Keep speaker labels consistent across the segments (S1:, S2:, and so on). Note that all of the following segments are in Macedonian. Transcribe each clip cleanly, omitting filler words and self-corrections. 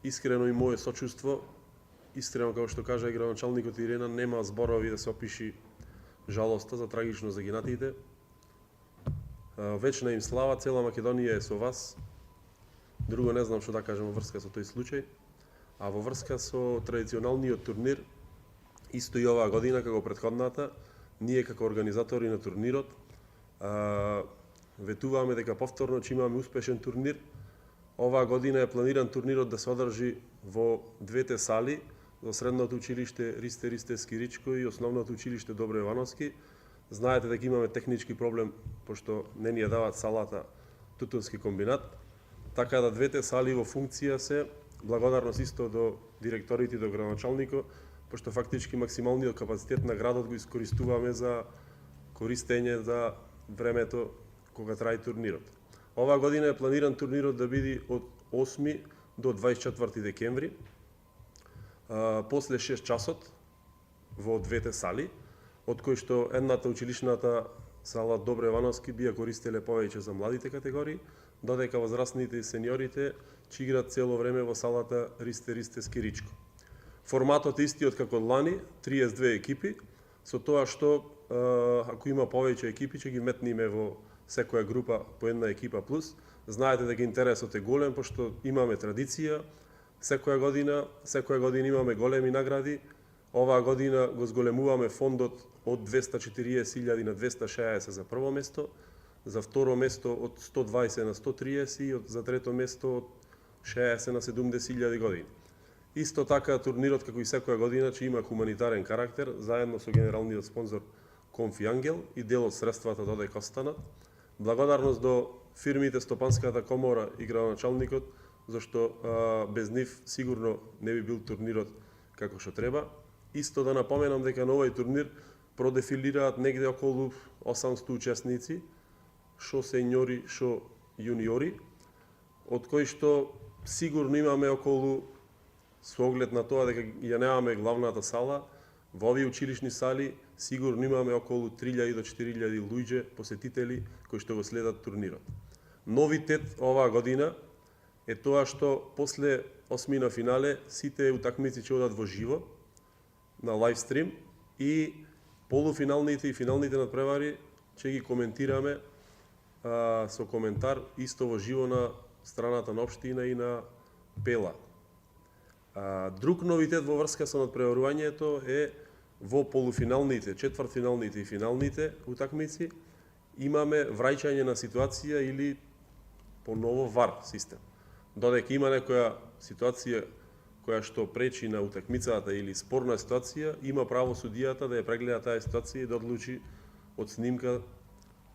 S1: искрено и мое сочувство. Искрено, како што кажа и градоначалникот Ирена, нема зборови да се опиши жалоста за трагично загинатите. Вечна им слава, цела Македонија е со вас. Друго не знам што да кажем во врска со тој случај. А во врска со традиционалниот турнир, исто и оваа година, како претходната, ние како организатори на турнирот ветуваме дека повторно ќе имаме успешен турнир. Оваа година е планиран турнирот да се одржи во двете сали, во Средното училиште Ристе Ристевски Ричко и Основното училиште Добро Ивановски. Знаете дека имаме технички проблем, пошто не ни ја дават салата Тутунски комбинат, така да двете сали во функција се. Благодарност исто до директорите и до градоначалникот, пошто фактички максималниот капацитет на градот го искористуваме за користење за времето кога трае турнирот. Оваа година е планиран турнирот да биде од 8 до 24 декември, после 6 часот во двете сали, од кои што едната училишната сала Добро Ивановски би ја користеле повеќе за младите категории, додека возрастните и сениорите ќе играат цело време во салата Ристе Ристевски Ричко. Форматот е истиот како лани, 32 екипи, со тоа што ако има повеќе екипи ќе ги метниме во секоја група по една екипа плюс. Знаете дека интересот е голем, пошто имаме традиција, секоја година имаме големи награди. Оваа година го зголемуваме фондот од 240.000 на 260 за прво место, за второ место од 120 на 130 и за трето место од 60 на 70.000 години. Исто така турнирот, како и секоја година, ќе има хуманитарен карактер, заедно со генералниот спонзор Конфи Ангел и дел од средствата додека останат. Благодарност до фирмите, Стопанската комора и градоначалникот, зашто без нив сигурно не би бил турнирот како што треба. Исто да напоменам дека на овој турнир продефилираат негде околу 800 учесници, шо сеньори, шо јуниори, од кои што сигурно имаме околу, со оглед на тоа дека ја немаме главната сала, во овие училишни сали сигурно имаме околу 3000 до 4000 луѓе посетители кои што го следат турнирот. Новитет оваа година е тоа што после осмина финале сите утакмици ќе одат во живо на лайвстрим и полуфиналните и финалните надпревари ќе ги коментираме со коментар исто во живо на страната на општина и на Пела. Друг новитет во врска со надпреварувањето е во полуфиналните, четвртфиналните и финалните утакмици имаме враќање на ситуација или поново ВАР систем. Додека има некоја ситуација која што пречи на утакмицата или спорна ситуација, има право судијата да ја прегледа таа ситуација и да одлучи од снимка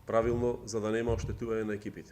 S1: правилно за да нема оштетување на екипите.